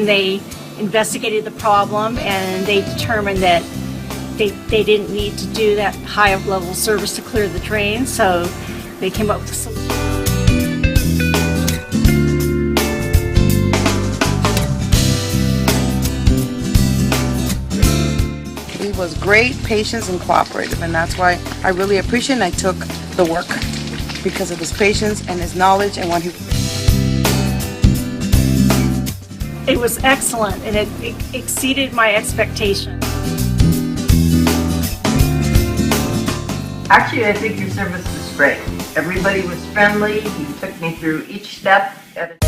and they investigated the problem, and they determined that they didn't need to do that high level service to clear the drain, so they came up with a solution. He was great, patient, and cooperative, and that's why I really appreciate and I took the work because of his patience and his knowledge and what he... It was excellent, and it exceeded my expectations. Actually, I think your service was great. Everybody was friendly. He took me through each step at a